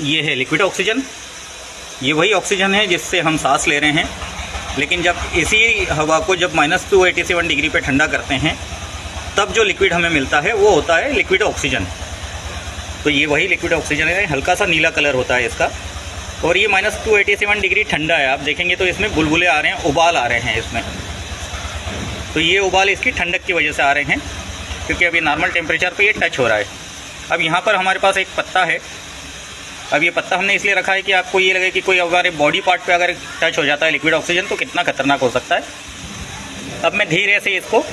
ये है liquid oxygen. ये वही ऑक्सीजन है जिससे हम सांस ले रहे हैं, लेकिन जब इसी हवा को जब -287 डिग्री पे ठंडा करते हैं तब जो लिक्विड हमें मिलता है वो होता है लिक्विड ऑक्सीजन। तो ये वही लिक्विड ऑक्सीजन है, हल्का सा नीला कलर होता है इसका। और ये -287 डिग्री ठंडा है। आप देखेंगे तो इसमें बुलबुले आ रहे हैं, उबाल आ रहे हैं इसमें। तो ये उबाल इसकी ठंडक की वजह से आ रहे हैं, क्योंकि अभी नॉर्मल टेम्परेचर पे ये टच हो रहा है। अब यहाँ पर हमारे पास एक पत्ता है। अब ये पत्ता हमने इसलिए रखा है कि आपको ये लगे कि कोई हमारे बॉडी पार्ट पे अगर टच हो जाता है लिक्विड ऑक्सीजन तो कितना खतरनाक हो सकता है। अब मैं धीरे से इसको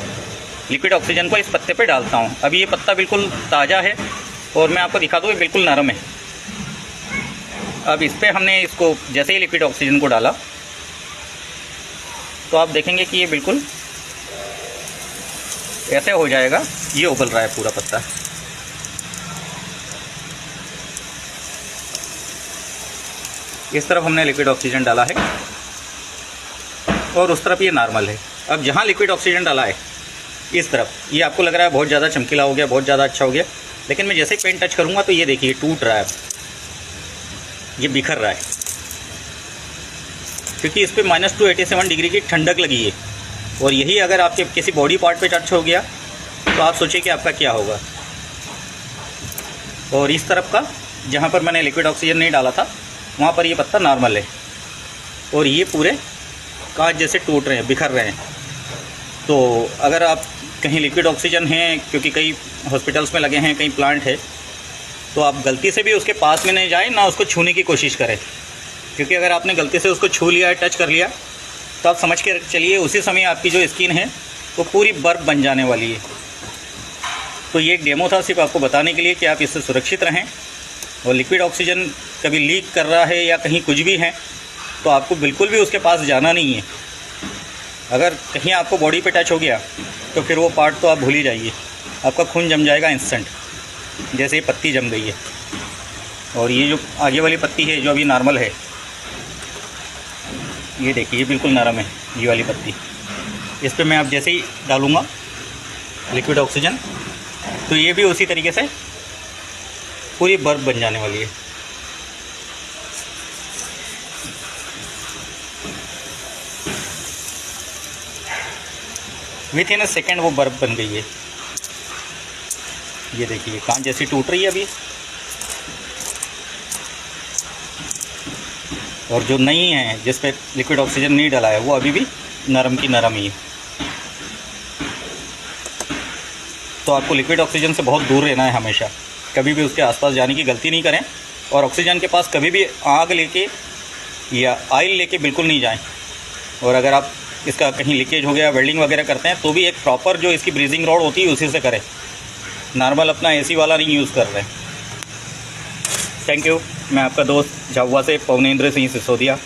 लिक्विड ऑक्सीजन को इस पत्ते पे डालता हूँ। अभी ये पत्ता बिल्कुल ताज़ा है और मैं आपको दिखा दूँ ये बिल्कुल नरम है। अब इस पर हमने इसको जैसे ही लिक्विड ऑक्सीजन को डाला तो आप देखेंगे कि ये बिल्कुल ऐसे हो जाएगा। ये उबल रहा है पूरा पत्ता। इस तरफ हमने लिक्विड ऑक्सीजन डाला है और उस तरफ ये नॉर्मल है। अब जहाँ लिक्विड ऑक्सीजन डाला है इस तरफ ये आपको लग रहा है बहुत ज़्यादा चमकीला हो गया, बहुत ज़्यादा अच्छा हो गया, लेकिन मैं जैसे ही पेन टच करूँगा तो ये देखिए टूट रहा है, ये बिखर रहा है, क्योंकि इस पर -287 डिग्री की ठंडक लगी है। और यही अगर आपके किसी बॉडी पार्ट पे टच हो गया तो आप सोचिए कि आपका क्या होगा। और इस तरफ का जहाँ पर मैंने लिक्विड ऑक्सीजन नहीं डाला था वहाँ पर ये पत्ता नॉर्मल है और ये पूरे कांच जैसे टूट रहे हैं, बिखर रहे हैं। तो अगर आप कहीं लिक्विड ऑक्सीजन हैं, क्योंकि कई हॉस्पिटल्स में लगे हैं, कई प्लांट है, तो आप गलती से भी उसके पास में नहीं जाएं, ना उसको छूने की कोशिश करें, क्योंकि अगर आपने गलती से उसको छू लिया, टच कर लिया, तो आप समझ के चलिए उसी समय आपकी जो स्किन है वो पूरी बर्फ़ बन जाने वाली है। तो ये एक डेमो था सिर्फ आपको बताने के लिए कि आप इससे सुरक्षित रहें। और लिक्विड ऑक्सीजन कभी लीक कर रहा है या कहीं कुछ भी है तो आपको बिल्कुल भी उसके पास जाना नहीं है। अगर कहीं आपको बॉडी पे टच हो गया तो फिर वो पार्ट तो आप भूल ही जाइए, आपका खून जम जाएगा इंस्टेंट, जैसे ये पत्ती जम गई है। और ये जो आगे वाली पत्ती है जो अभी नॉर्मल है, ये देखिए ये बिल्कुल नरम है ये वाली पत्ती। इस पर मैं अब जैसे ही डालूँगा लिक्विड ऑक्सीजन तो ये भी उसी तरीके से पूरी बर्फ़ बन जाने वाली है। विथ इन अ सेकेंड वो बर्फ़ बन गई है। ये देखिए कांच जैसी टूट रही है अभी। और जो नहीं है जिस पे लिक्विड ऑक्सीजन नहीं डाला है वो अभी भी नरम की नरम ही है। तो आपको लिक्विड ऑक्सीजन से बहुत दूर रहना है हमेशा, कभी भी उसके आसपास जाने की गलती नहीं करें। और ऑक्सीजन के पास कभी भी आग लेके या ऑयल लेके बिल्कुल नहीं जाएं। और अगर आप इसका कहीं लीकेज हो गया, वेल्डिंग वगैरह करते हैं तो भी एक प्रॉपर जो इसकी ब्रीजिंग रॉड होती है उसी से करें, नॉर्मल अपना एसी वाला नहीं यूज़ कर रहे हैं। Thank you. मैं आपका दोस्त झाबुआ से पवनेंद्र सिंह सिसोदिया।